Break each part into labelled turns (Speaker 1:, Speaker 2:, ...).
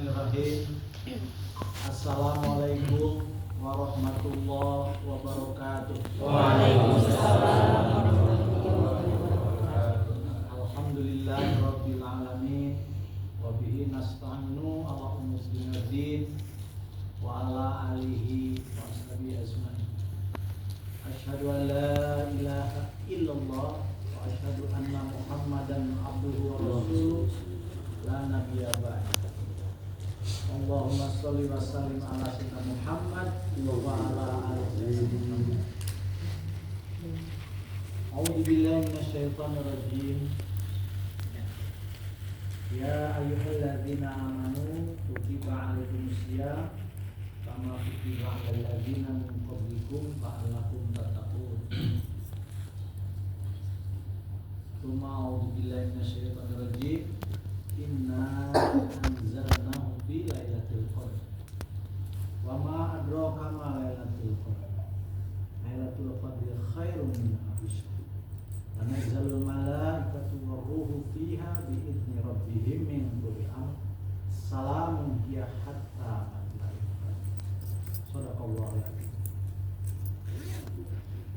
Speaker 1: Bismillahirrahmanirrahim. Assalamualaikum warahmatullahi wabarakatuh.
Speaker 2: Waalaikumsalam warahmatullahi wabarakatuh.
Speaker 1: Alhamdulillahirabbil alamin wa bihi nasta'inu ala umuri din wa ala alihi wa sahbihi ajmain. Asyhadu an la ilaha illallah wa asyhadu anna Muhammadan abduhu wa rasuluh la nabiyya ba'da. Allahumma sholli wa sallim ala sayyidina Muhammad wa ala alihi. A'udzu billahi minasyaitonir rajim. Ya ayyuhalladzina amanu kutiba 'alaikumus syiyam kama kutiba 'alal ladzina min qablikum la'allakum tattaqun. Tsumma a'udzu billahi minasyaitonir rajim. Inna anzalnahu fi lailatul qadar. Wa ma adraka ma lailatul qadar. Lailatul qadar khairun min alfi syahr. Tanazzalul malaikatu war-ruhu fiha bi idzni rabbihim min kulli amr. Salamun hiya hatta matla'il fajr. Shadaqallahul adzim.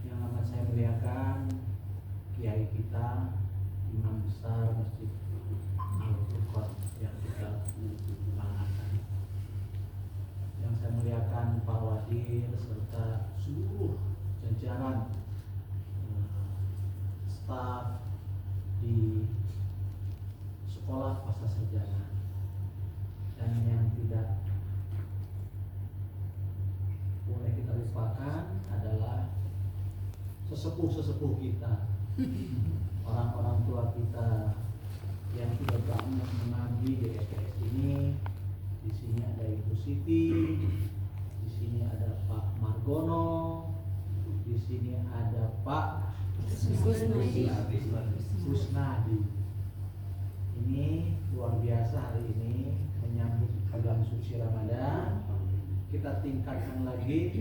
Speaker 1: Yang amat saya muliakan kiai kita, imam besar Masjid Al-Furqan yang kita banggakan, yang saya muliakan Pak Wadir serta seluruh jajaran staf di sekolah Pasar Sarjana, dan yang tidak boleh kita lupakan adalah sesepuh-sesepuh kita, orang-orang tua kita yang sudah banyak mengabdi di STS ini. Di sini ada Ibu Siti, di sini ada Pak Margono, di sini ada Pak Kusnadi. Ini luar biasa, hari ini menyambut bulan suci Ramadan. Kita tingkatkan lagi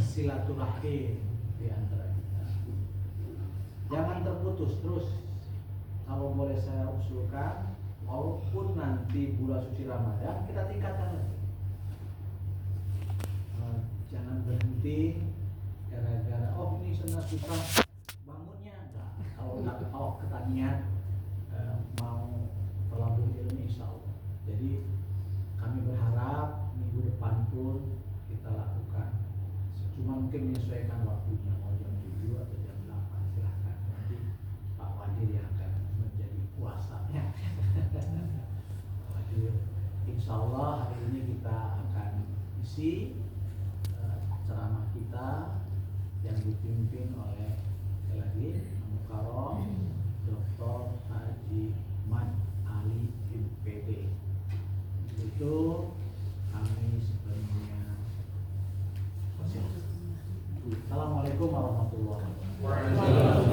Speaker 1: silaturahim di antara kita. Jangan terputus terus. Kalau boleh saya usulkan, walaupun nanti bulan suci Ramadan kita tingkatkan lagi. Jangan berhenti gara-gara ini susah bangunnya. Nah, kalau ketanian mau pelabur ilmu, insya Allah. Jadi kami berharap minggu depan pun kita lakukan. Cuma mungkin menyesuaikan waktunya, mau jam 7 atau jam 8, silahkan. Nanti Pak Wadir yang akan menjadi puasanya. Insya Allah hari ini kita akan isi ceramah kita yang dipimpin oleh lagi Mukarram Dr. Haji Mat Ali MPD. Itu kami sebenarnya. Assalamualaikum warahmatullahi wabarakatuh.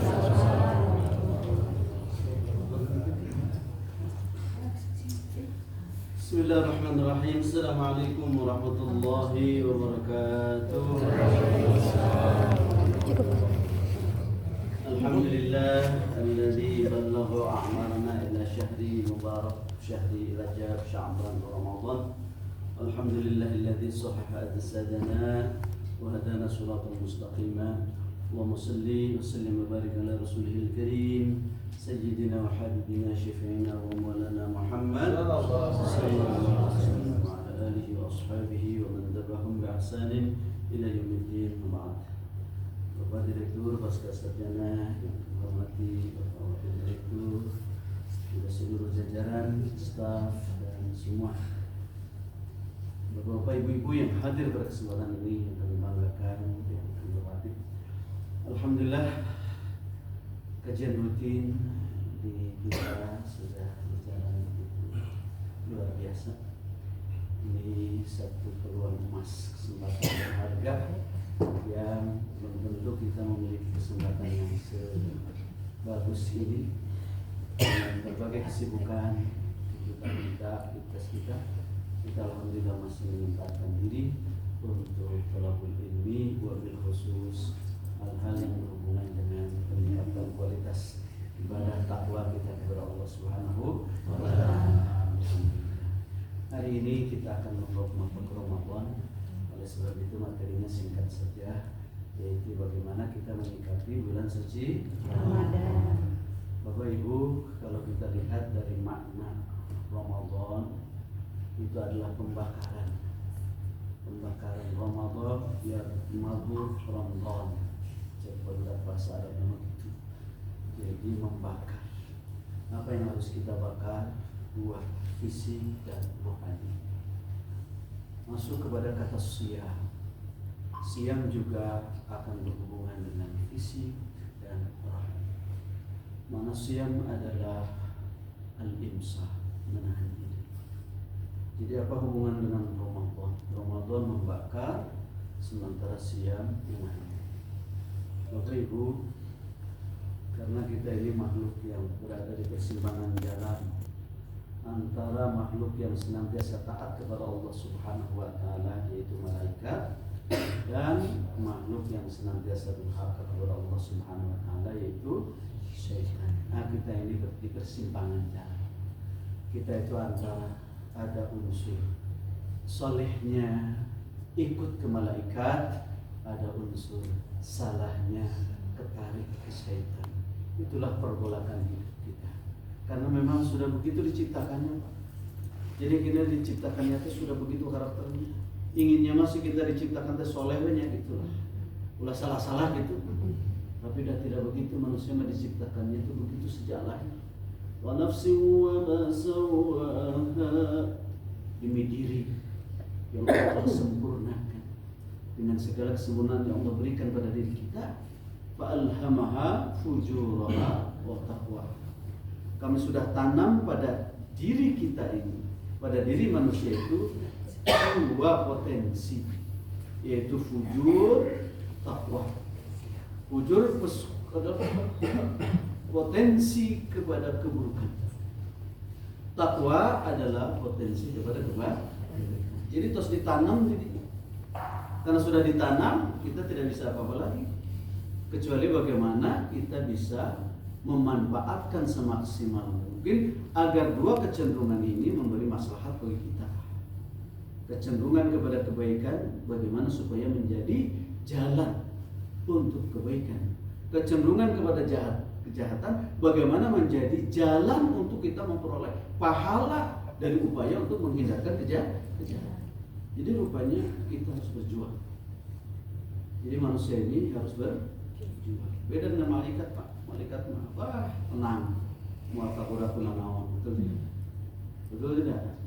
Speaker 2: Bismillahirrahmanirrahim. Assalamualaikum warahmatullahi wabarakatuh. Alhamdulillah alladzi ballagha a'marana ila syahri mubarak syahri Rajab Sya'ban Ramadan. Alhamdulillah alladzi sahaha ajsadana wa hadana siratal mustaqima. Allahumma shalli wa sallim wa barik ala rasulihil karim sayyidina wa habibina syafi'ina wa maulana Muhammad sallallahu alaihi wasallam wa ala alihi wa ashabihi wa man tabi'ahum bi ihsanin ila yaumiddin. Bapak Direktur Pasca Sarjana yang hormati Bapak Wakil Direktur, juga seluruh jajaran, staf dan semua Bapak Ibu-ibu yang hadir pada kesempatan ini yang kami banggakan, yang kami hormati. Alhamdulillah kajian rutin di kita sudah berjalan begitu luar biasa. Ini satu peluang emas, kesempatan berharga yang tentu kita memiliki kesempatan yang sebagus ini dengan berbagai kesibukan aktivitas kita alhamdulillah masih menyempatkan diri untuk thalabul ilmi wabil khusus hal-hal yang berhubungan dengan peningkatan kualitas ibadah takwa kita kepada Allah Subhanahu wa taala. Hari ini kita akan membuka Ramadan. Oleh sebab itu materinya singkat saja, yaitu bagaimana kita menyikapi bulan suci Ramadan. Bapak Ibu, kalau kita lihat dari makna Ramadan, itu adalah pembakaran Ramadan, ya mabur Ramadan. Cek bahasa Arab itu. Jadi membakar. Apa yang harus kita bakar? Buah fisik dan rohani. Masuk kepada kata siam. Siam juga akan berhubungan dengan fisik dan rohani. Mana siam adalah al-imsak, menahan diri. Jadi apa hubungan dengan Ramadan? Ramadan membakar, sementara siam menahan diri. Bapak Ibu, karena kita ini makhluk yang berada di persimpangan jalan antara makhluk yang senantiasa taat kepada Allah Subhanahu wa taala, yaitu malaikat, dan makhluk yang senantiasa durhaka kepada Allah Subhanahu wa taala, yaitu syaitan. Nah, kita ini di persimpangan jalan. Kita itu antara ada unsur solehnya ikut ke malaikat, ada unsur salahnya ketarik ke syaitan. Itulah pergolakan hidup kita. Karena memang sudah begitu diciptakannya, Pak. Jadi kita diciptakannya itu sudah begitu karakternya. Inginnya masih kita diciptakan teh solehnya gitulah. Ulah salah-salah gitu. Tapi dah tidak begitu, manusia diciptakannya itu begitu sejalan. Wa nafsi wa ma sawaha, demi diri yang Allah sempurnakan dengan segala kesempurnaan yang Allah berikan pada diri kita. Fa alhamaha fujuraha wa taqwa. Kami sudah tanam pada diri kita ini, pada diri manusia itu dua potensi, yaitu fujur, takwa. Fujur adalah potensi kepada keburukan. Takwa adalah potensi kepada kebaikan. Jadi terus ditanam, karena sudah ditanam, kita tidak bisa apa-apa lagi, kecuali bagaimana kita bisa memanfaatkan semaksimal mungkin agar dua kecenderungan ini memberi maslahat bagi kita. Kecenderungan kepada kebaikan, bagaimana supaya menjadi jalan untuk kebaikan. Kecenderungan kepada kejahatan, bagaimana menjadi jalan untuk kita memperoleh pahala dari upaya untuk menghindarkan kejahatan. Jadi rupanya kita harus berjuang. Jadi manusia ini harus berjuang. Beda dengan malaikat, Pak. Malaikat mah tenang, mau takut naon, betul tidak? Betul tidak?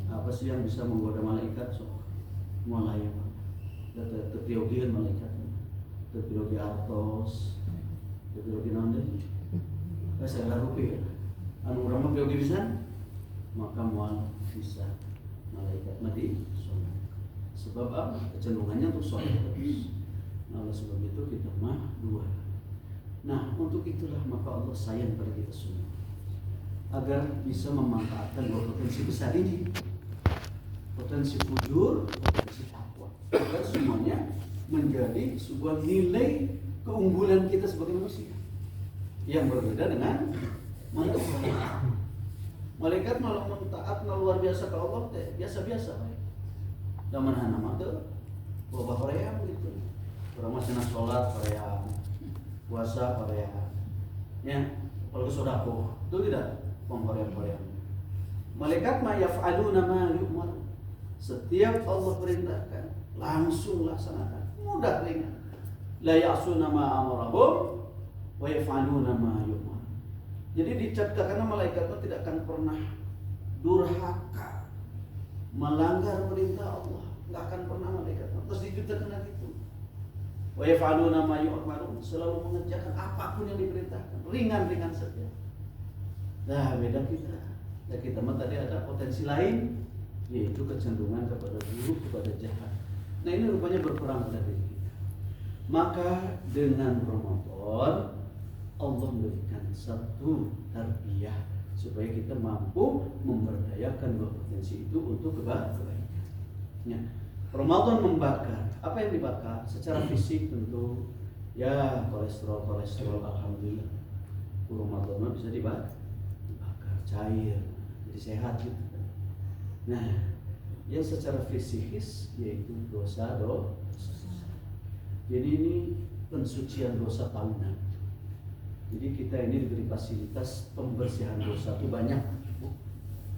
Speaker 2: Apa sih yang bisa menggoda malaikat? So, mulai apa? Terpiogian malaikat, terpiogi artos, terpiogi nanti. Saya rupi, anu orang mah piogi bisa, maka mual bisa malaikat mati. Sebab apa? Kecenderungannya untuk soleh terus. Nah, oleh sebab itu kita mah dua. Nah, untuk itulah maka Allah sayang pada kita semua, agar bisa memanfaatkan dua potensi besar ini, potensi fujur, potensi takwa, agar semuanya menjadi sebuah nilai keunggulan kita sebagai manusia yang berbeda dengan malaikat. Malaikat malah taat luar biasa ke Allah, biasa-biasa. Dan mana nama tuh, bawa Korea begitu. Orang masih sholat Korea, puasa Korea, ya, kalau sodako itu tidak Korea. Malaikat ma yaf'aluna ma yu'mar. Setiap Allah perintahkan langsung laksanakan, mudah ringan. La ya'suna ma amarahum wa yaf'aluna ma yu'mar. Jadi diciptakan malaikat itu tidak akan pernah durhaka, melanggar perintah Allah, nggak akan pernah malaikat. Terus diciptakan gitu. Wa yaf'aluna ma yu'marun, selalu mengerjakan apapun yang diperintahkan, ringan-ringan saja. Nah, beda kita. Dan kita mah tadi ada potensi lain, yaitu kecenderungan kepada buruk, kepada jahat. Nah, ini rupanya berperang pada diri kita. Maka dengan Ramadan Allah memberikan satu tarbiyah supaya kita mampu memberdayakan dua potensi itu untuk kebaikan. Ya. Ramadan membakar. Apa yang dibakar? Secara fisik tentu ya kolesterol, alhamdulillah. Ramadan bisa dibakar cair, jadi sehat gitu. Nah, Yang secara fisikis yaitu dosa. Jadi ini pensucian dosa tahunan. Jadi kita ini diberi fasilitas pembersihan dosa itu banyak.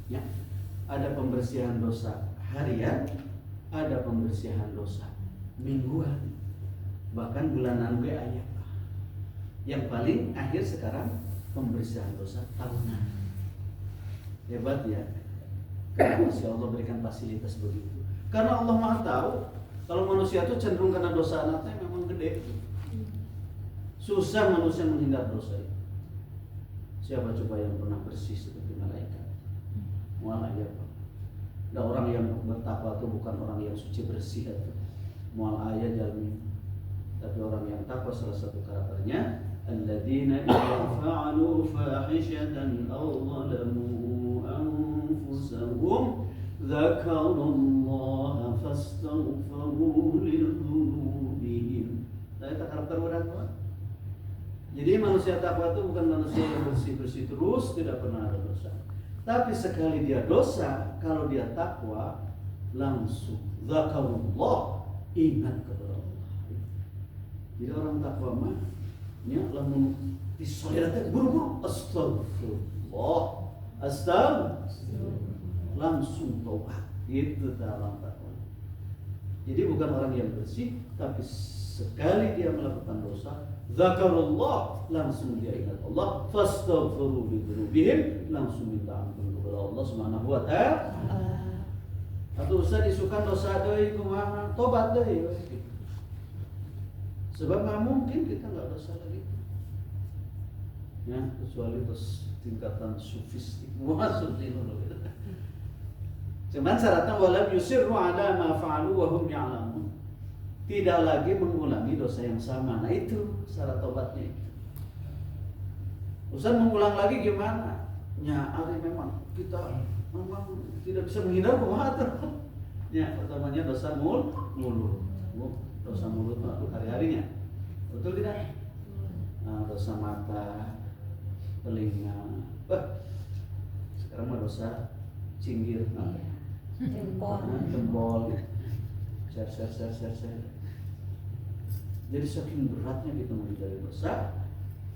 Speaker 2: Ya. Ada pembersihan dosa harian, ada pembersihan dosa mingguan, bahkan bulanan gue ayat. Yang paling akhir sekarang pembersihan dosa tahunan. Hebat ya. Karena Masya Allah berikan fasilitas begitu. Karena Allah Maha tahu kalau manusia itu cenderung karena dosa anaknya memang gede. Susah manusia menghindar dosa itu. Siapa coba yang pernah bersih seperti malaikat? Mual aja Pak. Ada orang yang bertakwa itu bukan orang yang suci bersih itu. Mual aja jalmi. Tapi orang yang takwa salah satu karakternya alladzina idza fa'alu fahishatan aw zalamu anfusahum dzakarullaha fastaghfiru lidzunubihim. Itu karakter orang tua. Jadi manusia takwa itu bukan manusia yang bersih-bersih terus tidak pernah ada dosa. Tapi sekali dia dosa, kalau dia takwa langsung dzakarullah, ingat kepada Allah. Jadi orang takwa mah nya lamun disolatnya buru-buru astagfirullah langsung taubat. Itu dalam takwa. Jadi bukan orang yang bersih, tapi sekali dia melakukan dosa, zakarullah, langsung dia ingat Allah, fastaghfiru lidzunubihim, langsung minta ampun kepada Allah Subhanahu wa taala. Atau usah disukan dosa deui kumaha, tobat deui. Sebab nggak mungkin kita nggak dosa lagi. Ya, kecuali terus tingkatan sufistik, masuk di dulu. Cuman syaratnya walam yusirru ala ma fa'alu wa hum ya'lamun. Tidak lagi mengulangi dosa yang sama. Nah itu syarat tobatnya itu. Ustaz mengulang lagi gimana? Ya, ari memang kita memang tidak bisa menghindar kemana. Ya, pertamanya dosa mulut. Dosa mulut hari-harinya. Betul tidak? Nah, dosa mata, telinga. Sekarang mah dosa cinggir, jempol. Share. Jadi saking beratnya kita menghindari dosa,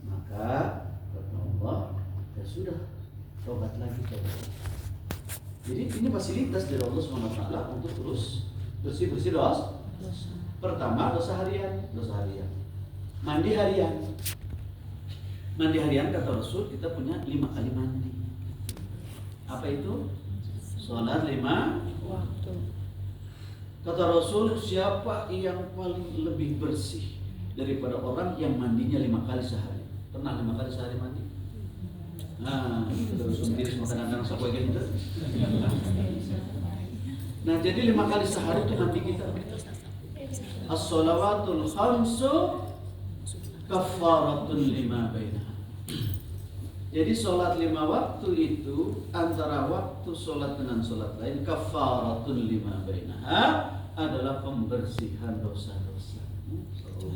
Speaker 2: maka kata Allah, ya sudah, tobat lagi. Jadi ini fasilitas dari Allah SWT untuk terus bersih dosa. Pertama dosa harian. Mandi harian kata Rasul kita punya 5 kali mandi. Apa itu? Sholat 5 waktu. Kata Rasul, siapa yang paling lebih bersih daripada orang yang mandinya 5 kali sehari? Pernah 5 kali sehari mandi? Nah, terus sendiri kadang-kadang sampai gitu. Nah, jadi 5 kali sehari itu mandi kita. As-shalawatul khamsu kaffaratun lima bainaha. Jadi sholat 5 waktu itu antara waktu sholat dengan sholat lain kaffaratun lima bainaha adalah pembersihan dosa-dosa.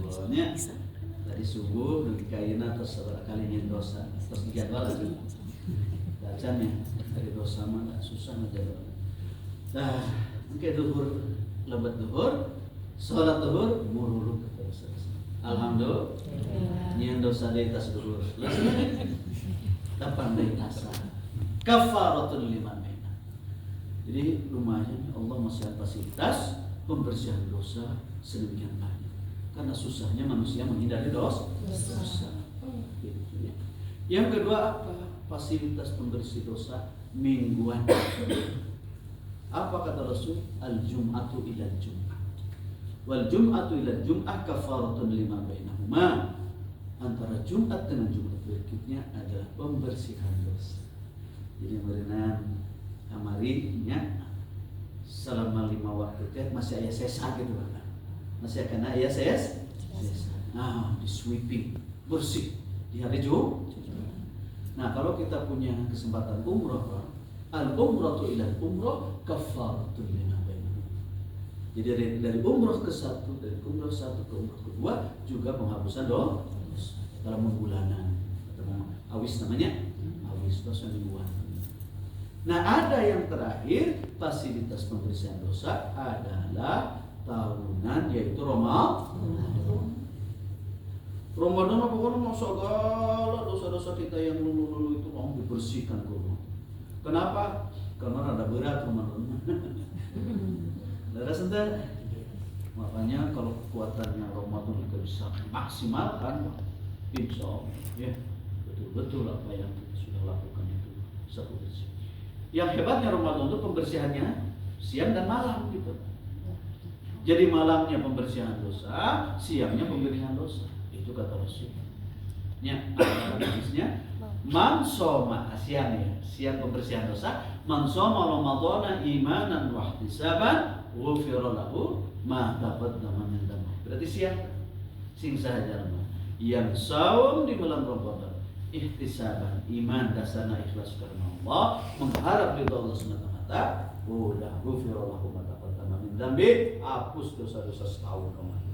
Speaker 2: Soalnya dari subuh dari kaina terus kalinya dosa terus dijadwal lagi. Bacanya dari dosa mah susah ngejadwal. Nah, mungkin duhur lebat duhur, sholat duhur mururuk dosa. Alhamdulillah. Nyian dosa dari tas duhur. Dapat dari asar. Kafaratun lima bainah. Jadi lumayan Allah masih ada fasilitas pembersihan dosa sedemikian banyak. Karena susahnya manusia menghindari dosa. Gitu ya. Yang kedua apa? Fasilitas pembersih dosa mingguan. Apa kata Rasul? Al-jum'atu ila jum'ah. Wal jum'atu ila jum'ah kafaratun lima bainahuma. Antara Jumat dengan Jumat berikutnya adalah pembersihan dosa. Jadi merenang kamarinya selama 5 waktu teh masih ayah sesa gitu kan. Masih akan ayah sesa. Nah, di sweeping, bersih di hari Jumat. Nah, kalau kita punya kesempatan umroh, al-umratu ila umroh kafaratun lima bainahum. Jadi dari umroh ke satu, dari umroh satu ke umroh kedua juga penghapusan dosa. Dalam bulanan atau awis namanya awis dosa mingguan. Nah, ada yang terakhir, fasilitas pembersihan dosa adalah tahunan, yaitu Ramadan. Ramadan pokoknya mau segala dosa-dosa kita yang dulu-dulu itu mau dibersihkan dulu. Kenapa? Karena ada berat Ramadan. Ada sebentar. Makanya kalau kekuatannya Ramadan kita bisa maksimalkan, insya Allah, ya betul-betul apa yang kita sudah lakukan itu bisa bersih. Yang hebatnya Ramadan itu pembersihannya siang dan malam gitu. Jadi malamnya pembersihan dosa, siangnya pembersihan dosa. Itu kata Rasul. Ya, hadisnya man soma siang pembersihan dosa, man soma Ramadhana imanan wa ihtisaban ghufira lahu ma taqaddama min dhanbi. Berarti siang sing sahaja yang saum di bulan Ramadan ihtisaban, iman dasarnya ikhlas karena Allah, mengharap ridha Allah SWT. Udah ghufira lahu ma taqaddama min dhanbi, hapus dosa-dosa setahun kemarin.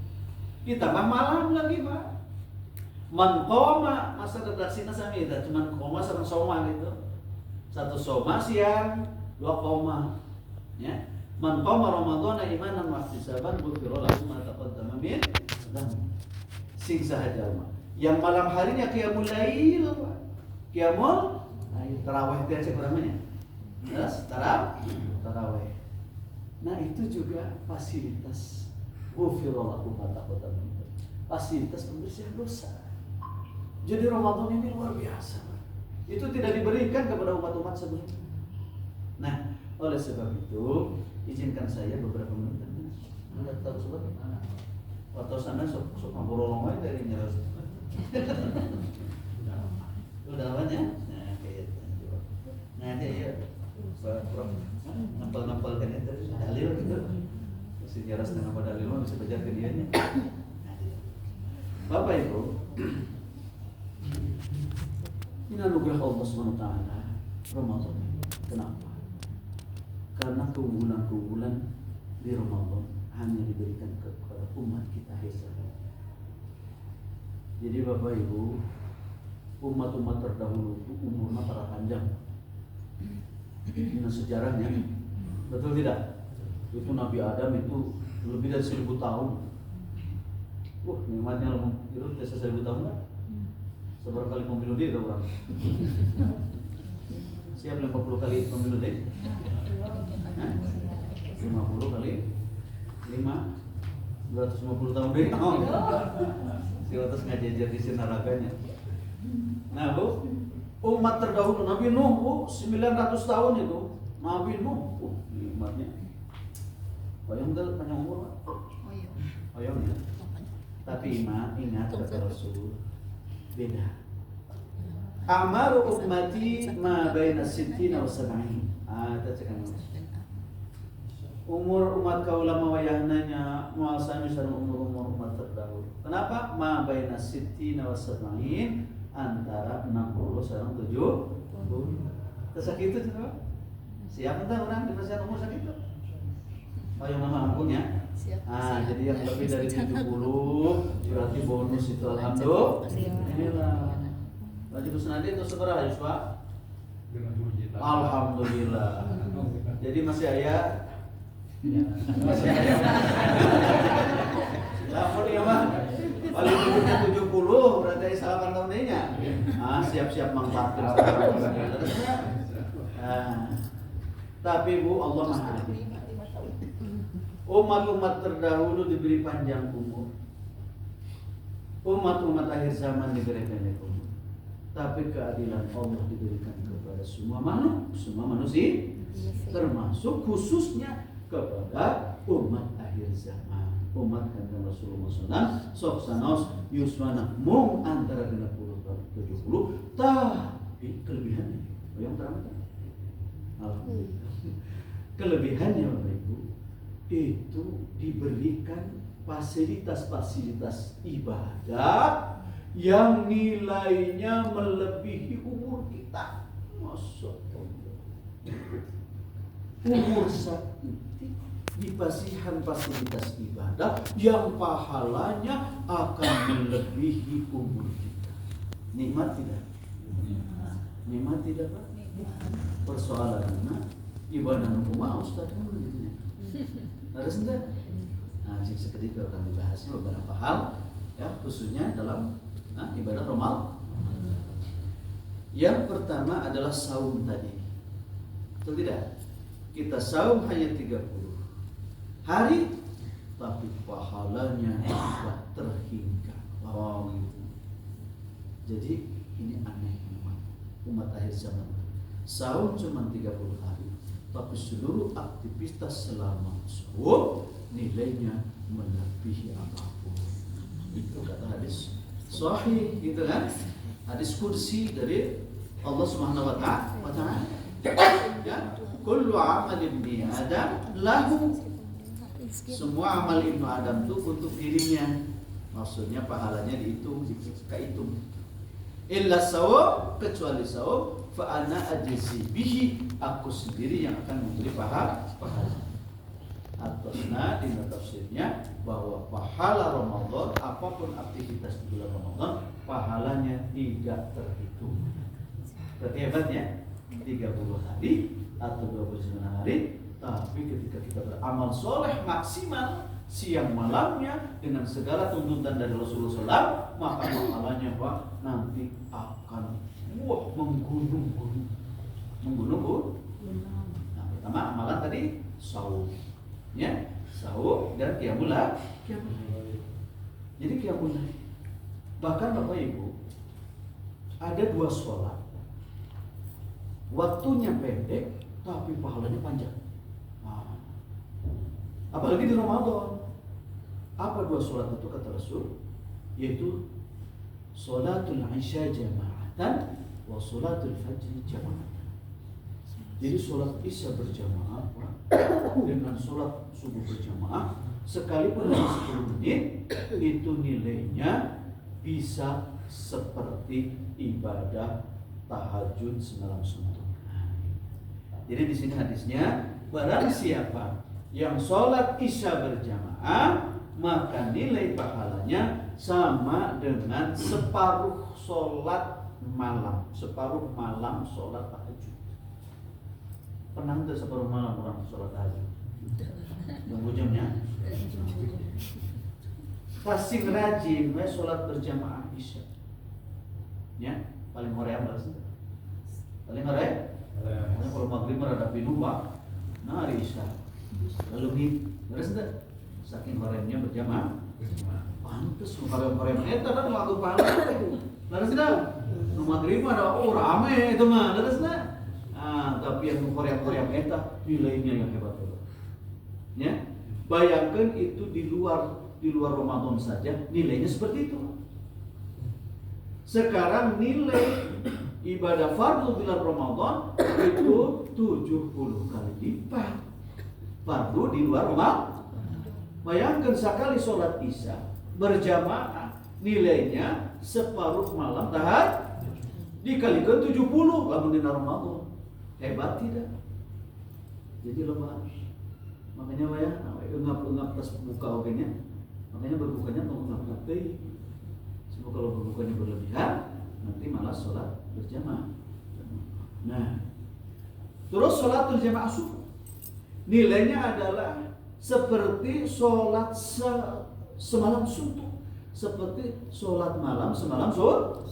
Speaker 2: Ditambah malam lagi, Pak. Man qoma, masa redaksinya sami itu cuman koma sama soma gitu. Satu soma siang, dua koma. Ya. Man qoma Ramadhana imanan wa ihtisaban ghufira lahu ma taqaddama min dhanbi. Sing sahaja, Pak. Yang malam harinya qiyamul lail, Pak. Qiyamul lail, tarawih dia cek namanya. Terus tarawih. Nah, itu juga fasilitas ghufira lahu ma taqaddama min dhanbi. Fasilitas pembersihan dosa. Jadi Ramadan ini luar biasa. Itu tidak diberikan kepada umat-umat sebelumnya. Nah, oleh sebab itu izinkan saya beberapa menit. Anda tahu sebab mana? Atau sana sok ngomong dari nyeros. Udah apa ya? Nah, kayak itu. Nah, dia ya. Nampal kan itu dalil gitu. Mesti nyeros dengan dalil bisa baca ke dia nya. Bapak Ibu, ini anugerah Allah SWT Ramadan. Kenapa? Karena keunggulan-keunggulan di Ramadan hanya diberikan kepada umat kita Hesa. Jadi Bapak Ibu, umat-umat terdahulu itu umurnya para panjang. Ini sejarahnya, betul tidak? Itu Nabi Adam itu lebih dari 1000 tahun. Nikmatnya itu biasa 1000 tahun kan? Seberapa kali pemilu dia itu orang? Siap 50 kali pemilu dia? 50 kali 5 250 tahun dia? Si atas ngajajar di sinaraganya. Nah Bu, umat terdahulu Nabi Nuh Bu, 900 tahun itu Nabi Nuh, nikmatnya Oyong itu panjang umur Pak? Oyong ya? Tapi ingat kata Rasul beda. Amaru ummati ma baina sittina wa sab'in. Kita cekang. Umur umat kaulama wayahnanya moal sami sareng umur umat terdahulu. Kenapa? Ma baina sittina wa sab'in, antara 60 sareng 70. Terus sakitu cenah. Siap entah orang dipasihan umur sakitu. Yang nama ampunnya. Jadi yang lebih dari 70 berarti bonus itu alhamdulillah. Wajib senadi itu seberapa Yuswa? Alhamdulillah. Jadi masih ayah. Masih ayah. Lapor dia mah. Paling umurnya 70 berarti salaman tahunnya. Siap-siap mangpatin terusnya. Tapi Bu, Allah Maha Adil. Umat-umat terdahulu diberi panjang umur. Umat-umat akhir zaman diberi pendek umur. Tapi keadilan Allah diberikan kepada semua manusia, termasuk khususnya kepada umat akhir zaman. Umat kanjeng Rasulullah SAW sok sanos yuswana mung antara 60 dan 70, tapi kelebihannya yang teramat. Alhamdulillah. Kelebihannya Bapak Ibu itu diberikan fasilitas-fasilitas ibadah yang nilainya melebihi umur kita. Masya Allah. Umur sakit dipasihan fasilitas ibadah yang pahalanya akan melebihi umur kita. Nikmat tidak? Nikmat tidak Pak? persoalannya ibadah nu kumaha ustaz kan gitu nya. Harus enggak? Nah, seketika akan dibahasnya beberapa hal ya khususnya dalam ibadah Ramadan. Yang pertama adalah saum tadi. Betul tidak? Kita saum hanya 30 hari tapi pahalanya tidak terhingga. Oh gitu. Jadi ini aneh umat akhir zaman. Saum cuma 30 hari, tapi seluruh aktivitas selama saum nilainya melebihi apapun. Itu kata hadis sahih gitu kan? Hadis kursi dari Allah Subhanahu wa ta'ala. Ya, kullu amal ibni Adam lahu. Semua amal ibnu Adam itu untuk dirinya. Maksudnya pahalanya dihitung, kehitung. Illa saum, kecuali saum, fa ana ajzi bihi, aku sendiri yang akan memberi pahala. Atasna di tafsirnya bahwa pahala Ramadan apapun aktivitas di bulan Ramadan pahalanya tidak terhitung. Berarti hebatnya 30 hari atau 29 hari, tapi ketika kita beramal soleh maksimal siang malamnya dengan segala tuntutan dari Rasulullah SAW, maka pahalanya Pak nanti akan menggunung. Nah, pertama amalan tadi saum, ya saum dan qiyamul lail. Jadi qiyamul lail. Bahkan Bapak Ibu ada 2 sholat, waktunya pendek tapi pahalanya panjang. Apalagi di Ramadan. Apa 2 sholat itu kata Rasul? Yaitu sholatul isya jama'atan wa sholatul fajr jama'atan. Jadi sholat isya berjamaah dengan sholat subuh berjamaah sekalipun hanya 10 menit, itu nilainya bisa seperti ibadah tahajud semalam suntuk. Jadi di sini hadisnya, barang siapa yang sholat isya berjamaah, maka nilai pahalanya sama dengan separuh sholat malam, separuh malam sholat tahajud. Pernah nggak separuh malam orang sholat tahajud? Tunggu jamnya. Kasih rajin, sholat berjamaah isya. Ya, paling hoream lah sih. Paling hoream. Kalau maghrib merada bingung pak, nah hari isya. Lalu nih, beres enggak? Saking horeamnya berjamaah. Pantes hoream eta kan waktu pahala itu. Beres enggak? Nu maghrib ada rame itu mah, beres enggak? Tapi yang hoream eta nilainya yang hebat. Ya. Bayangkan itu di luar Ramadan saja nilainya seperti itu. Sekarang nilai ibadah fardu bulan Ramadan itu 70 kali lipat. Fardu di luar Ramadan. Bayangkan sekali sholat isya berjamaah nilainya separuh malam tahajud dikalikan 70 lamun di Ramadan. Hebat tidak? Jadi lemah. Makanya engap tas buka ogenya. Makanya berbukanya engap teh. Sebab kalau berbukanya berlebihan nanti malah sholat berjamaah. Nah, terus sholat berjamaah subuh nilainya adalah seperti sholat semalam suntuk, seperti sholat malam semalam suntuk.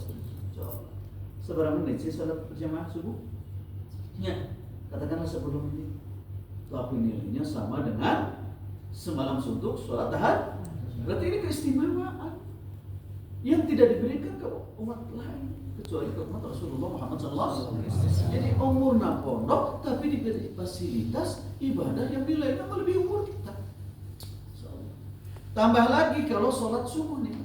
Speaker 2: Seberapa menit sih sholat berjamaah subuh? Ya, katakanlah 10 menit. Tapi nilainya sama dengan semalam suntuk sholat tahajud. Berarti ini keistimewaan yang tidak diberikan ke umat lain kecuali ke umat Rasulullah Muhammad SAW. Jadi umurnya pondok tapi diberi fasilitas ibadah yang nilainya melebihi umur kita. Tambah lagi kalau sholat subuh nih,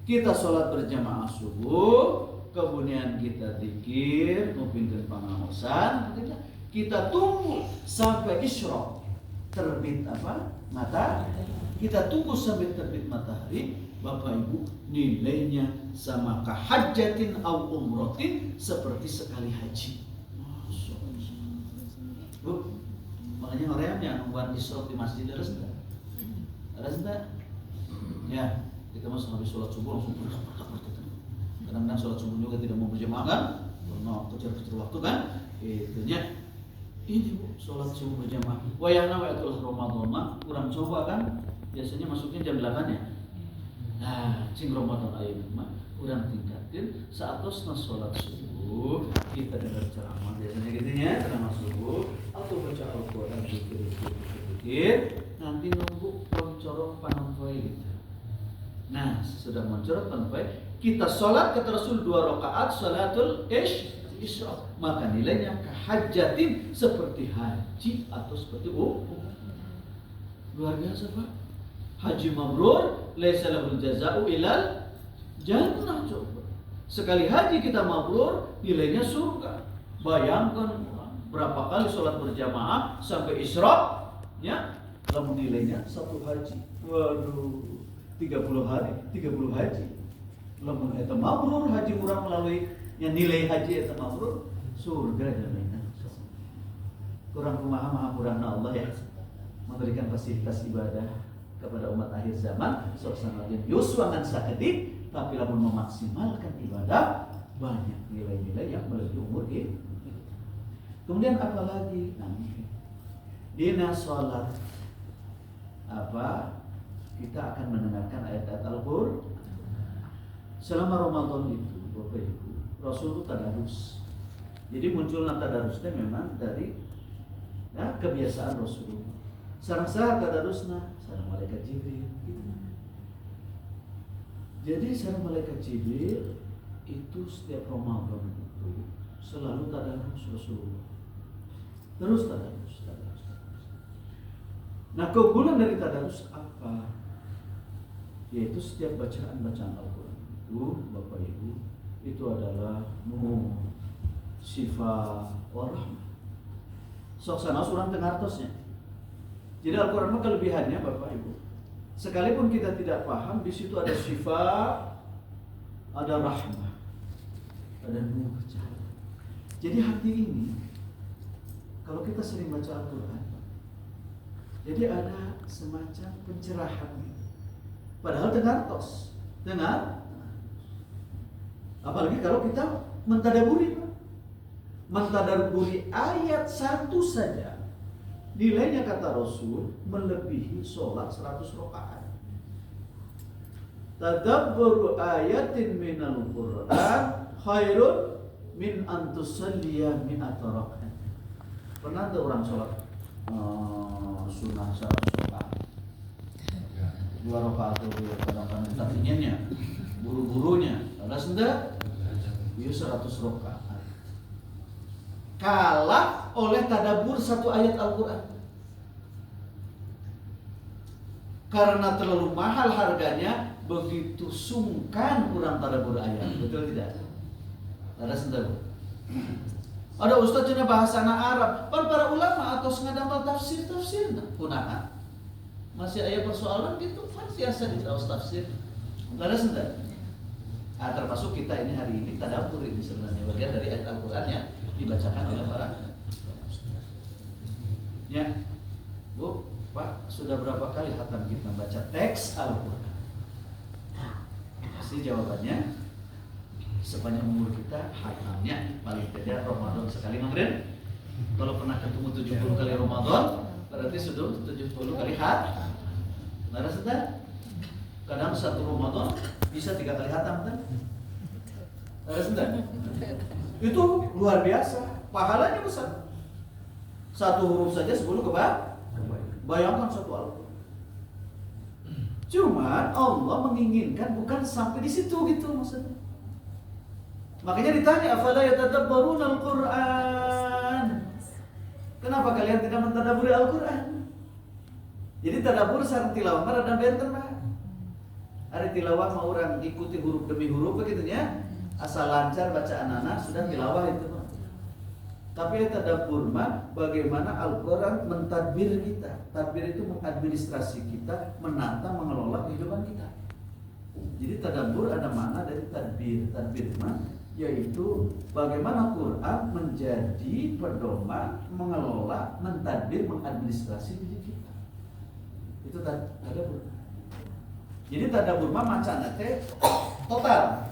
Speaker 2: kita sholat berjamaah subuh, kemudian kita zikir, mungkin pangaosan, kita tunggu sampai isyraq, terbit matahari. Kita tunggu sampai terbit matahari, Bapak Ibu, nilainya sama kahajjatin au umrotin, seperti sekali haji. Bu, makanya horeamnya membuat isyraq di masjid harus enggak? Harus enggak? Ya, kita masuk habis sholat subuh langsung berkata. Kadang-kadang sholat subuh juga tidak mau berjamaah kan? Karena kejar-kejar waktu kan?
Speaker 1: itunya. Ini Bu, sholat subuh berjamaah. Wayahna wayatul Ramadan, kurang coba kan? Biasanya masuknya jam 8 ya. Nah, cing Ramadan ayeuna mah urang tingkatkeun saatosna sholat subuh kita dengar ceramah biasanya gitu ya, ceramah subuh atau baca Al-Qur'an zikir nanti nunggu poncorok panampoe gitu. Nah, sudah moncorok panampoe kita sholat kata Rasul 2 rakaat sholatul Isra, maka nilainya kahajjatin seperti haji atau seperti luar biasa Pak. Haji mabrur laisa lahul jazaa'u ilal jannah. Coba sekali haji kita mabrur nilainya surga. Bayangkan berapa kali sholat berjamaah sampai Isra ya, lamun nilainya satu haji. Waduh, 30 hari 30 haji. Lamun eta mabrur haji urang melalui yang nilai haji eta mabrur surga jaminan. Kurang kumaha mahamuranna Allah ya memberikan fasilitas ibadah kepada umat akhir zaman suasana yang yuswangan sakedik, tapi lamun memaksimalkan ibadah banyak nilai-nilai yang melebihi umur ini. Kemudian apa lagi? Dina sholat apa? Kita akan mendengarkan ayat-ayat Al-Qur'an. Selama Ramadan itu, Bapak Ibu, Rasul itu tadarus. Jadi munculnya tadarusnya memang dari ya, kebiasaan Rasulullah. Sarang-sarang tadarusna, sarang malaikat Jibril gitu. Jadi sarang malaikat Jibril itu setiap Ramadan itu selalu tadarus Rasulullah. Terus tadarus. Nah, keunggulan dari tadarus apa? Yaitu setiap bacaan Al-Qur'an itu Bapak Ibu itu adalah nur, sifat, warahmah. Soksana surang tengartosnya. Jadi Al-Qur'an kelebihannya Bapak Ibu, sekalipun kita tidak paham, di situ ada sifat, ada rahmah, ada nur cahaya. Jadi hati ini kalau kita sering baca Al-Qur'an, jadi ada semacam pencerahan. Padahal tengartos, dengar. Apalagi kalau kita mentadaburi ayat satu saja, nilainya kata Rasul melebihi sholat 100 rakaat. Tadabbur ayatin minal Qur'an khairun min antusalliya mi'ata rakaat. Pernah ada orang sholat sunnah 100 rakaat, 2 rakaat itu kadang-kadang takinnya, buru-burunya, ada senda, dia 100 rakaat. Kalah oleh tadabbur satu ayat Al-Qur'an. Karena terlalu mahal harganya, begitu sungkan kurang tadabbur ayat. Betul tidak? Ada sendiri. Ada ustaz cina bahasa Arab. Para ulama atau ngadamel tafsir kunaha. Masih ada persoalan gitu, kan biasa di tafsir. Ada sendiri. Termasuk kita ini hari ini tadabbur ini sebenarnya bagian dari ayat Al-Qur'an yang dibacakan oleh para ya. Bu, Pak, sudah berapa kali khatam kita membaca teks Al-Qur'an? Pasti jawabannya sepanjang umur kita khatamnya paling tidak Ramadan sekali kemarin. Kalau pernah ketemu 70 kali Ramadan, berarti sudah 70 kali khatam. Nah, sudah. Kadang satu Ramadan bisa 3 kali khatam kan? Sudah. Itu luar biasa, pahalanya besar. Satu huruf saja 10 kebaikan. Bayangkan satu Al-Qur'an. Cuman Allah menginginkan bukan sampai di situ gitu maksudnya. Makanya ditanya, afala yatadabbaruna al-Qur'an? Kenapa kalian tidak mentadabburi Al-Qur'an? Jadi tadabbur sareng tilawah rada benten mah. Ari tilawah mah urang ikuti huruf demi huruf begitu nya. Asal lancar bacaan anak sudah tilawah itu mah. Tapi tadabbur mah bagaimana Al-Qur'an mentadbir kita. Tadbir itu mengadministrasi kita, menata, mengelola kehidupan kita. Jadi tadabbur ada makna dari tadbir. Tadbir mah yaitu bagaimana Quran menjadi pedoman, mengelola, mentadbir, mengadministrasi diri kita. Itu tadabbur. Jadi tadabbur mah macana teh total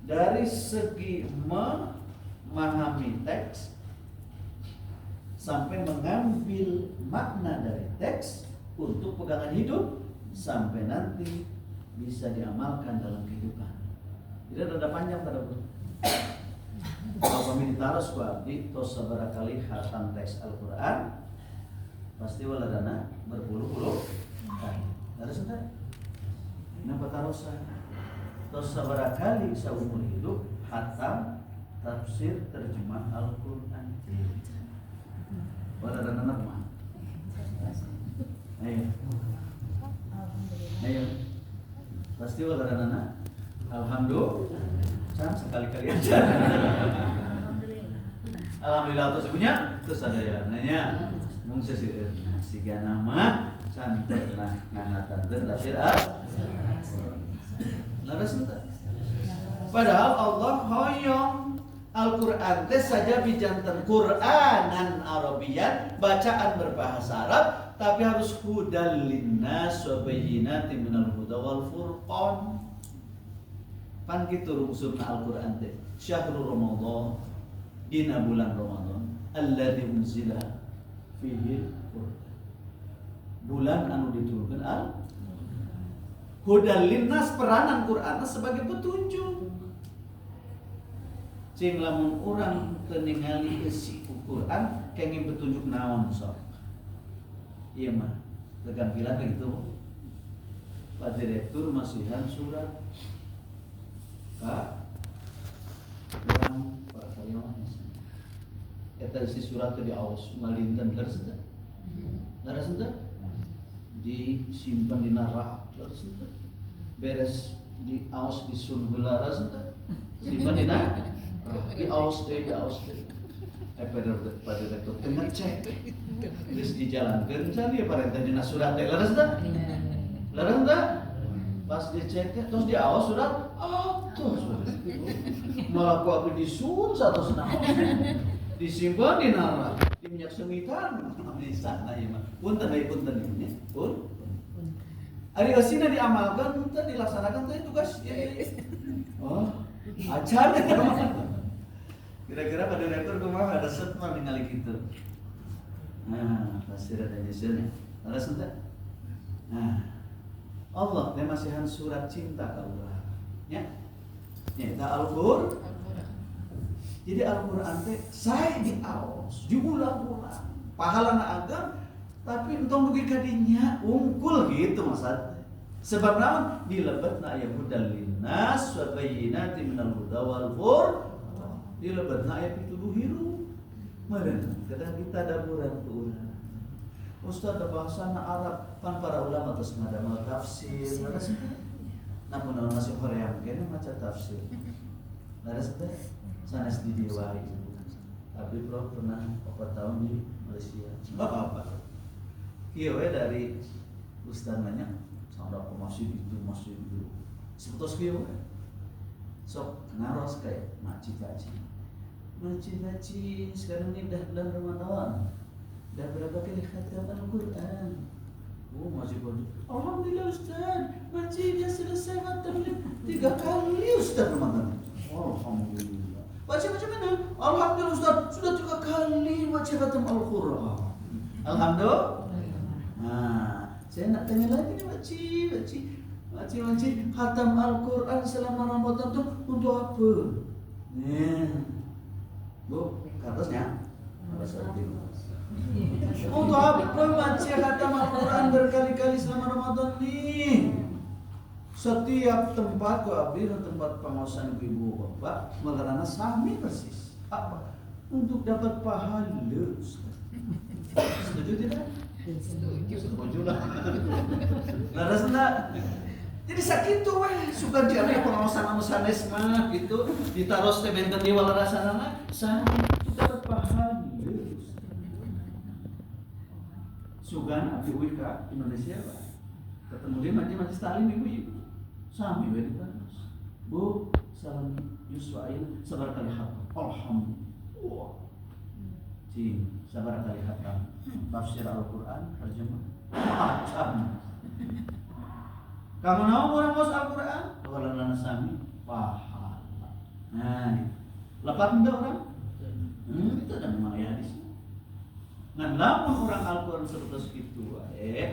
Speaker 1: dari segi memahami teks, sampai mengambil makna dari teks untuk pegangan hidup sampai nanti bisa diamalkan dalam kehidupan. Jadi ada panjang pada buku. Kalau kami ditaruh suami tos sabarakali khatam teks Al-Quran pasti waladana berpuluh-puluh kali. Ada sudah? Kenapa taruh saya? Tos sabarakali seumur hidup khatam tafsir terjemah Al-Quran. Waladana nama. Ayo. Pasti waladana. Alhamdulillah. Sekali-kali aja. Alhamdulillah terus punya terus ada ya nanya mung siga nama santai nah ngangatan tafsir laras entah. Padahal Allah hoyong Al-Quran teh saja bijanten Quranan Arabian bacaan berbahasa Arab tapi harus hudal linnas wa bayyinatin minal huda wal furqan. Pan gitu rumusna Al-Quran teh syahrul Ramadan dina bulan Ramadan alladzi unzila fihi Qur'an bulan anu diturunkeun hudal linnas peranan Qur'an sebagai petunjuk. Cing lamun urang teu ningali isi Qur'an kenging petunjuk naon sok. Ieu mah tegampilan begitu. Pak Direktur masihan surat orang para karyawan eta isi surat di awas malinten larseuta disimpan di narak larseuta beres di awas disun heula larseuta simpan di awas teh pada direktur teu ngecek geus dijalankeun can ieu parentah dina surat teh larseuta pas dicek terus di awas surat terus malah ku abdi disun satu senaon disimpan di narak di minyak semitan di sana ieu mah punten ieu pun ari eusina diamalkan teh dilaksanakan teh tugas ajar kira-kira pada rektor kumaha ada set mah ningali kitu pasti ada nyeuseun ada set Allah teh masihan surat cinta ka urang nya eta Al-Qur'an. Jadi Al-Qur'an teh sae diaos diulang-ulang pahalana agam tapi entong dugi ka dinya ungkul gitu maksudna sebab naon dilebetna aya hudal linnas wa bayyinatin minal huda wal furqan dilebetna aya pituduh hirup meureun kadang kita daburan ku urang Ustaz ada bahasana Arab kan para ulama terus ngadamel tafsir namun masih Korea mungkin maca tafsir laras teh sanes di dieu wae tapi bro pernah 4 tahun di Malaysia apa kieu we dari ustaz nanya saudara masih itu sebetos kieu we sok naros kayak maci-maci sekarang ini dah bulan Ramadan dah berapa kali khatam Al-Quran? Masih banyak. Alhamdulillah Ustaz, macinya selesai khatam 3 kali Ustaz Ramadan. Alhamdulillah. Baca macam mana? Alhamdulillah Ustaz, sudah 3 kali baca khatam Al-Quran. Alhamdulillah. Saya nak tanya lagi nih maci khatam Al-Quran selama Ramadan tu untuk apa? Bu, kertasnya. Untuk apa baca khatam Al-Quran berkali-kali selama Ramadan nih? Setiap tempat ku abdi dan tempat pengawasan ibu bapak mengarana sami persis. Apa? Untuk dapat pahala. Setuju tidak? Setuju lah. Laras enggak? Jadi sakitu weh suka jare pengawasan anu sanes mah gitu ditaros teh benten di walarasana sami dapat pahala. Sugan abdi uih ka Indonesia Pak. Ketemu dia masih Stalin ibu sami we ditaros. Bu, salam yuswain sabar kali hatam. Alhamdulillah. Cing, sabar kali hatam. Tafsir Al-Qur'an terjemah. Macam. Kamu naon urang ngos Al-Qur'an? Walana sami pahala. Nah, lepat henteu urang? Itu ada memang ya hadis.
Speaker 2: Ngan lamun orang Al-Quran terus itu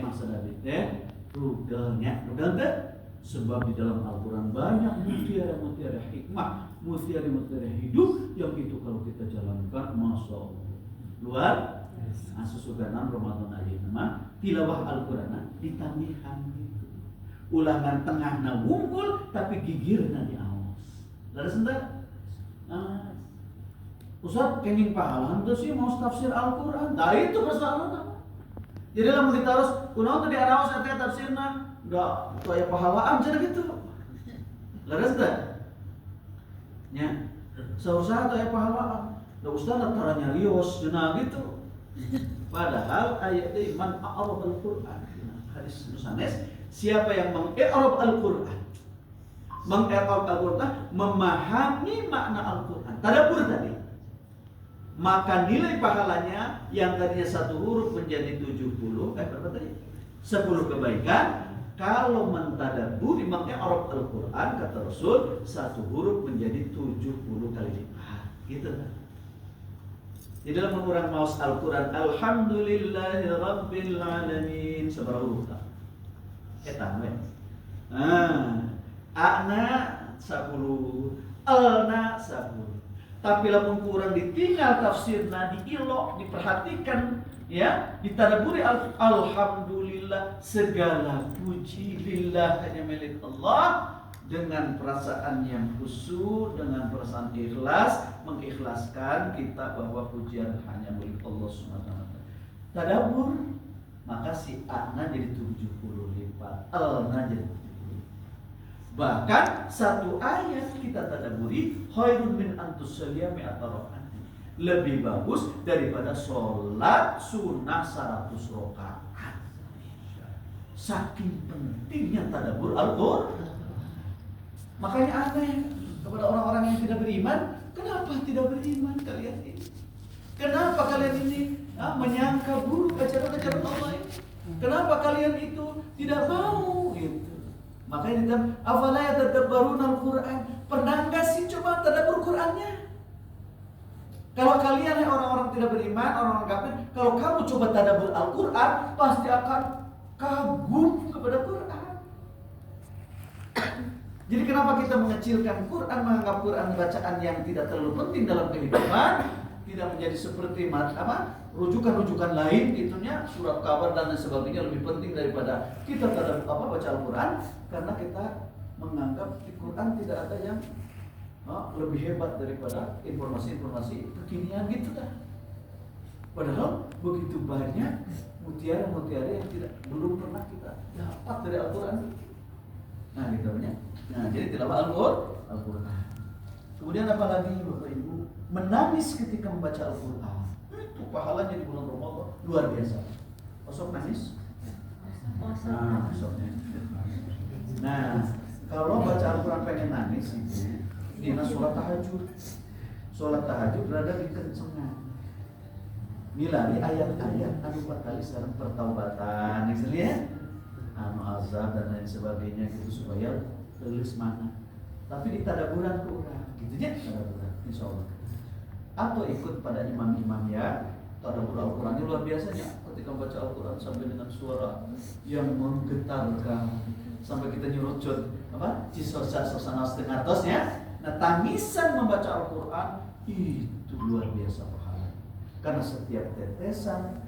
Speaker 2: maksud Nabi teh rugel teh sebab di dalam Al-Quran banyak mutiara-mutiara hikmah, mutiara-mutiara hidup yang itu kalau kita jalankan Masya Allah luar sesuganan Ramadan aja nama tilawah Al-Quran ditamihan gitu ulangan tengahna wungkul tapi gigirna di awas lalu sebentar Ustaz kenging pahala itu sih mau tafsir Al-Quran nah itu persoalan jadi lah mau ditaruh kunaon tadi araos eta tafsirna enggak kayak pahalaan cara gitu laras teh nya saursaha teh pahalaan da ustaz tara nyarios cenah gitu padahal ayat teh man a'rab al-Qur'an hadis sanes siapa yang meng-i'rab al-Qur'an meng-i'rab al-Qur'an memahami makna Al-Qur'an tadabbur tadi maka nilai pahalanya yang tadinya 1 huruf menjadi 70 berapa tadi 10 kebaikan. Kalau mentadabburi meng-i'rab Al-Quran kata Rasul 1 huruf menjadi 70 kali lipat. Gitu kan? Di dalam orang maus Al-Quran Alhamdulillahirabbil alamin seberapa huruf tak? Eta we. A-na 10, L-na 10. Tapi lamun kurang ditinggal tafsirna diilok diperhatikan ya ditadaburi alhamdulillah segala puji lillah hanya milik Allah dengan perasaan yang khusyuk dengan perasaan ikhlas mengikhlaskan kita bahwa pujian hanya milik Allah Subhanahu wa taala tadabbur maka si A-na jadi 70 lipat L-na jadi 70 bahkan 1 ayat kita tadabburi khairun min antusalliyami at-rakaat lebih bagus daripada sholat sunnah 100 rakaat. Saking pentingnya tadabbur Al-Qur'an. Makanya aneh kepada orang-orang yang tidak beriman, kenapa tidak beriman kalian ini? Kenapa kalian ini menyangka buruk ajaran-ajaran Allah ini? Kenapa kalian itu tidak mau gitu? Makanya kita afala yatadabbaruna al-Qur'an? Pernah enggak sih coba tadabbur Qur'annya? Kalau kalian yang orang-orang tidak beriman, orang-orang kafir, kalau kamu coba tadabbur Al-Qur'an, pasti akan kagum kepada Qur'an. Jadi kenapa kita mengecilkan Qur'an, menganggap Qur'an bacaan yang tidak terlalu penting dalam kehidupan, tidak menjadi seperti rujukan-rujukan lain gitunya, surat kabar dan lain sebagainya lebih penting daripada kita baca Al-Qur'an karena kita menganggap di Qur'an tidak ada yang lebih hebat daripada informasi-informasi kekinian gitu dah. Padahal begitu banyak mutiara-mutiara yang belum pernah kita dapat dari Al-Qur'an. Nah, gitu banyak. Nah, jadi tilawah Al-Qur'an. Kemudian apalagi Bapak Ibu menangis ketika membaca Al-Qur'an. Itu pahalanya di bulan Ramadan luar biasa. Osok nangis? Nah, kalau baca Al-Qur'an pengen nangis itu dina sholat tahajud berada di kencengan milari ayat-ayat anu kali sareng pertaubatan misalnya anu azab dan lain sebagainya gitu supaya tulis mana tapi di tadaburan ke urang gitu nya tadaburan insyaallah atau ikut pada imam-imam ya tadabbur Al-Qur'an luar biasanya ketika membaca Al-Qur'an sampai dengan suara yang menggetarkan sampai kita nyurucut cisosana setengah tos ya. Nah, tangisan membaca Al-Quran itu luar biasa pahala. Karena setiap tetesan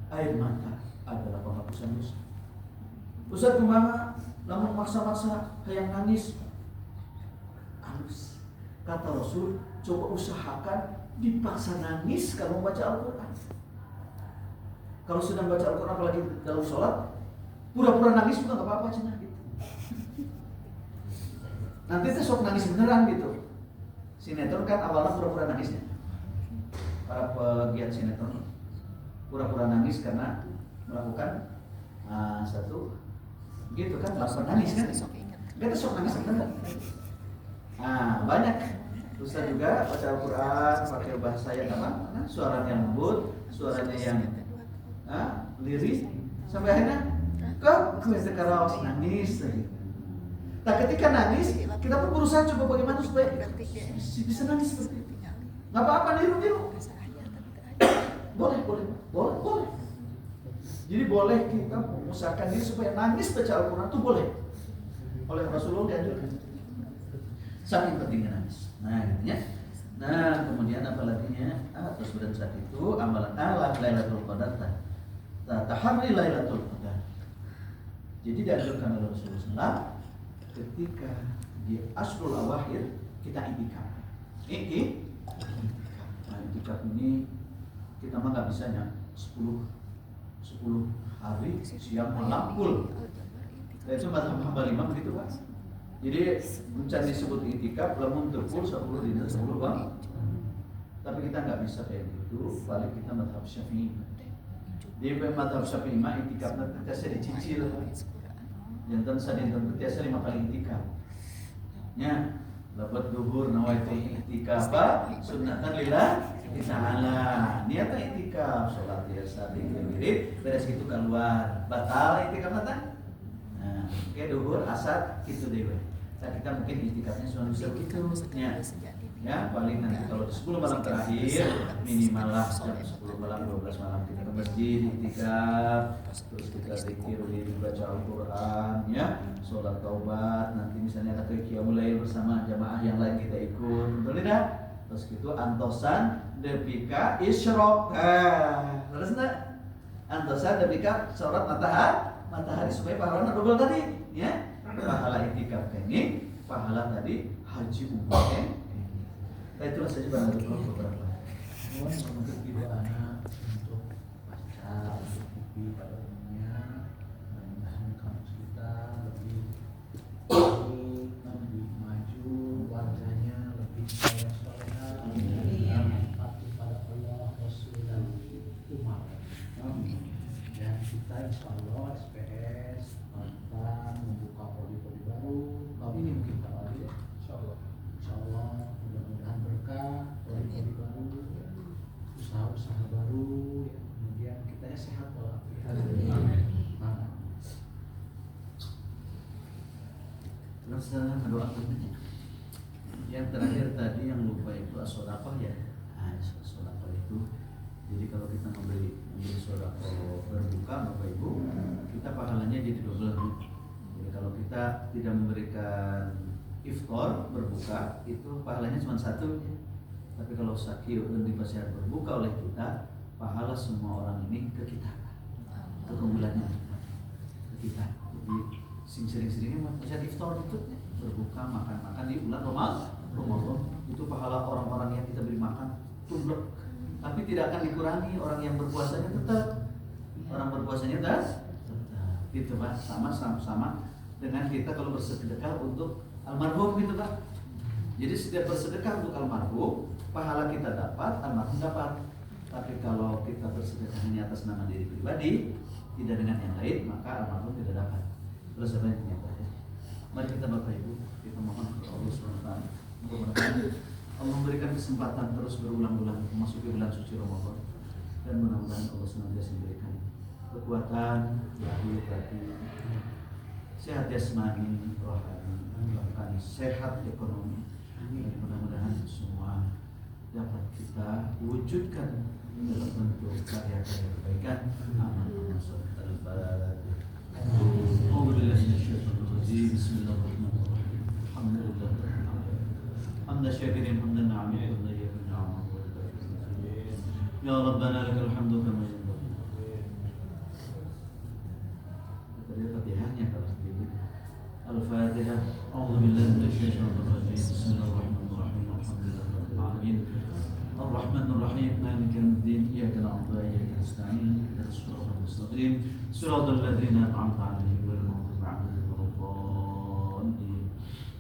Speaker 2: air mata adalah penghapusan dosa. Ustaz kumaha lamun maksa-maksa hayang nangis. Halus. Kata Rasul, coba usahakan dipaksa nangis kalau membaca Al-Quran. Kalau sedang baca Al-Quran apalagi dalam sholat, pura-pura nangis juga nggak apa-apa cenah gitu. Nanti tuh sok nangis beneran gitu. Sinetron kan awalnya pura-pura nangisnya. Para pegiat sinetron pura-pura nangis karena melakukan satu gitu kan, langsung nangis kan. Kita sok nangis beneran. Banyak Ustaz juga baca Al-Quran pakai bahasa yang apa? Suaranya lembut, suaranya yang lirik sampai akhirnya kok sekarang nangis gitu. Nah ketika nangis, kita pun berusaha coba bagaimana supaya bisa nangis seperti itu.
Speaker 1: Nggak apa-apa niru. Boleh. Jadi boleh kita mengusahakan diri supaya nangis baca Al-Quran itu boleh. Oleh Rasulullah dianjurkan. Saking pentingnya nangis. Nah, gitu ya. Nah, kemudian apa laginya? Terus pada saat itu amalan Allah Lailatul Qadar. Tahari Lailatul Qadar. Jadi dianjurkan oleh Rasulullah SAW ketika di Ashrul Awakhir kita i'tikaf. Nah, i'tikaf ini kita mah nggak bisanya 10 hari siang malam full. Itu mazhab Hambali imam gitu Pak. Jadi mencari disebut i'tikaf lamun full 10 dina 10 Bang. Tapi kita nggak bisa kayak gitu, balik kita mazhab Syafi'i. Di mazhab Syafi'i mah i'tikafna teh dicicil. Jantan sadinten biasa 5 kali i'tikaf. Nya, lapat duhur nawaitu i'tikaf sunnatan lillah ta'ala. Niat i'tikaf salat biasa dikiri beres gitu keluar. Batal i'tikaf mata. Nah, kayak duhur asar gitu deh. Nah, kita mungkin i'tikafnya cuma bisa gitu. Ya, paling nanti kalau 10 malam terakhir minimal lah jam 10 malam 12 malam kita ke masjid i'tikaf, terus kita zikir, baca Al-Quran, ya, sholat taubat. Nanti misalnya ada qiyamul lail bersama jamaah yang lain kita ikut, betul tidak? Terus gitu antosan debika isyrok. Terus enggak? Antosan debika sholat matahari supaya pahalanya double tadi, ya. Pahala i'tikaf ini, pahala tadi haji umrah ya. Nah, itulah saja barang beberapa. Mohon untuk ibu anak untuk baca buku pada umumnya, mudah-mudahan kampus kita lebih maju, warganya lebih soleh-soleha, patuh pada Allah, Rasul dan umat. Dan kita insya Allah SPS akan membuka prodi-prodi baru. Tahun ini mungkin Pak Wali ya, insya Allah mudah-mudahan berkah, prodi-prodi baru, usaha-usaha baru, ya. Kemudian kitanya sehat walafiat. Amin. Terus mendoakan aja. Yang terakhir tadi yang lupa itu as-shadaqah ya. As-shadaqah itu, jadi kalau kita memberi shadaqah berbuka Bapak Ibu, kita pahalanya jadi double. Jadi kalau kita tidak memberikan iftar berbuka itu pahalanya cuma 1 ya. Tapi kalau sakit dan dibasihat berbuka oleh kita, pahala semua orang ini ke kita. Itu keunggulannya ke kita. Jadi sering-seringnya basihat iftar itu ya. Berbuka makan di bulan Ramadan itu pahala orang-orang yang kita beri makan tumblek. Tapi tidak akan dikurangi, orang yang berpuasanya tetap. Orang berpuasanya tetap. Gitu Pak, sama dengan kita kalau bersedekah untuk almarhum gitu Pak. Jadi setiap bersedekah untuk almarhum, pahala kita dapat, almarhum dapat. Tapi kalau kita bersedekah hanya atas nama diri pribadi, tidak dengan yang lain, maka almarhum tidak dapat. Terus apa yang ternyata ya? Mari kita Bapak Ibu, kita mohon kepada Allah SWT Allah memberikan kesempatan terus berulang-ulang memasuki bulan suci Ramadan, dan mudah-mudahan Allah senantiasa memberikan kekuatan lahir batin, sehat jasmani, rohani, bahkan sehat ekonomi. Mudah-mudahan semua dapat kita wujudkan dalam bentuk karya-karya kebaikan. Amin. Bismillahirrahmanirrahim. Alhamdulillah. Hamdan syakirin, hamdan na'amin, hamdan yakin na'amin. Ya Rabbana lakal hamdu kama yanbaghi. Al-Fatihahnya kalau sedikit. Al-Fatihah. A'udzu billahi minasyaitonir rajim. Bismillahirrahmanirrahim. Alhamdulillahirabbil alamin. Ar-Rahmanir Rahim. Maliki yaumiddin. Iyyaka na'budu wa iyyaka nasta'in. Ihdinas siratal mustaqim. Siratal ladzina an'amta 'alaihim ghairil maghdubi 'alaihim waladdallin.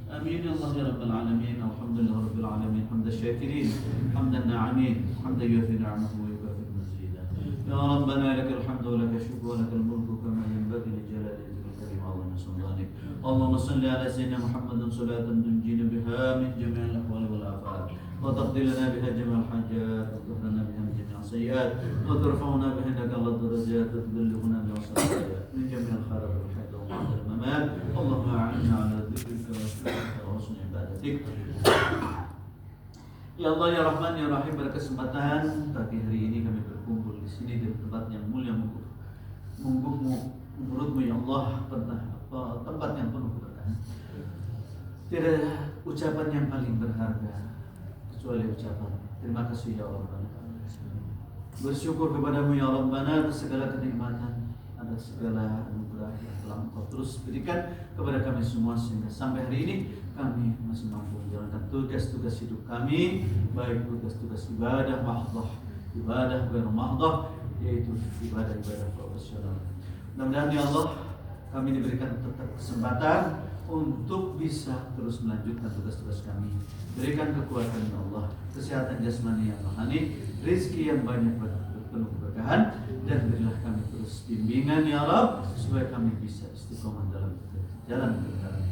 Speaker 1: Amin ya Allah ya Rabbal alamin. Alhamdulillah rabbil alamin. Hamdan syakirin, hamdan na'amin, hamdan yuwaffi ni'amahu wa yukafi mazidah. Ya Rabbana lakal hamdu wa lakal syukru wa lakal mulku kama yanbaghi li jalali wajhikal karim wa 'azimi sultanik. Allahumma shalli ala sayyidina Muhammadin salatan tunjina biha min jami'il ahwali wal afat, wa taqdi lana biha jami'al hajat, wa tuhrina biha min jami'il sayyi'at, wa turfa'una biha indaka al darajat, wa tuballighuna biha as-salawat min jami'il khairat wal hayat wa ma'al mamat. Allahumma a'inna ala dhikrika wa shukrika wa husni ibadatik.
Speaker 2: Ya Allah ya Rahman ya Rahim, pada kesempatan pagi hari ini kami berkumpul di sini di tempat yang mulia menurutmu ya Allah, tempat yang penuh keberkahan. Tidak ucapan yang paling berharga kecuali ucapan terima kasih ya Allah. Bersyukur kepadamu ya Rabbana atas segala kenikmatan, atas segala anugerah yang telah Engkau terus berikan kepada kami semua, sehingga sampai hari ini kami masih mampu menjalankan tugas-tugas hidup kami, baik tugas-tugas ibadah mahdoh, ibadah ghairu mahdoh, yaitu ibadah-ibadah profesional. Mudah-mudahan ya Allah kami diberikan tetap kesempatan untuk bisa terus melanjutkan tugas-tugas kami. Berikan kekuatan ya Allah, kesehatan jasmani yang rohani, rezeki yang banyak penuh keberkahan, dan berilah kami terus bimbingan ya Allah supaya kami bisa istiqomah dalam jalan kebenaran.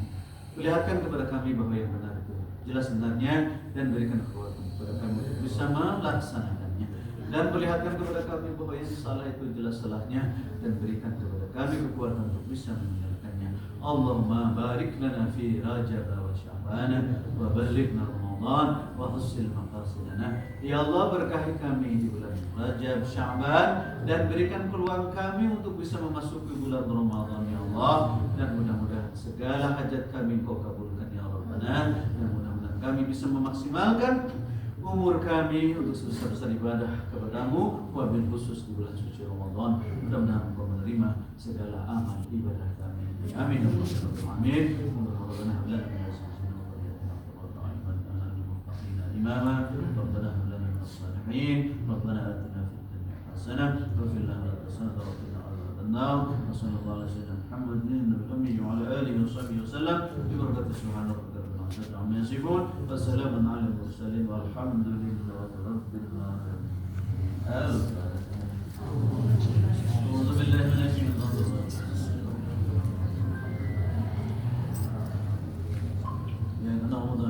Speaker 2: Perlihatkan kepada kami bahwa yang benar itu jelas benarnya, dan berikan kekuatan kepada kami untuk bisa melaksanakannya, dan perlihatkan kepada kami bahwa yang salah itu jelas salahnya, dan berikan kepada kami kekuatan untuk bisa menjalankannya. Allahumma barik lana fi Rajab wa Sya'ban wa balighna Ramadan wa hasil maqasidana. Ya Allah, berkahi kami di bulan Rajab, Sya'ban, dan berikan peluang kami untuk bisa memasuki bulan Ramadan ya Allah, dan mudah-mudahan segala hajat kami Engkau kabulkan ya Rabbana, dan mudah-mudahan kami bisa memaksimalkan umur kami untuk sebesar-besar ibadah kepadamu, wabil khusus di bulan suci Ramadan. Mudah-mudahan Engkau menerima segala amal ibadah kami. Amin. Amin. إماما ربنا هب لنا من الصالحين ربنا آتنا في الدنيا حسنة وفي الآخرة حسنة وقنا عذاب النار وصلى الله على سيدنا محمد النبي الأمي وعلى آله وصحبه وسلم ببركة سبحان ربك رب العزة عما يصفون وسلام على المرسلين والحمد لله رب العالمين. أعوذ بالله من الشيطان الرجيم. يا نعوذ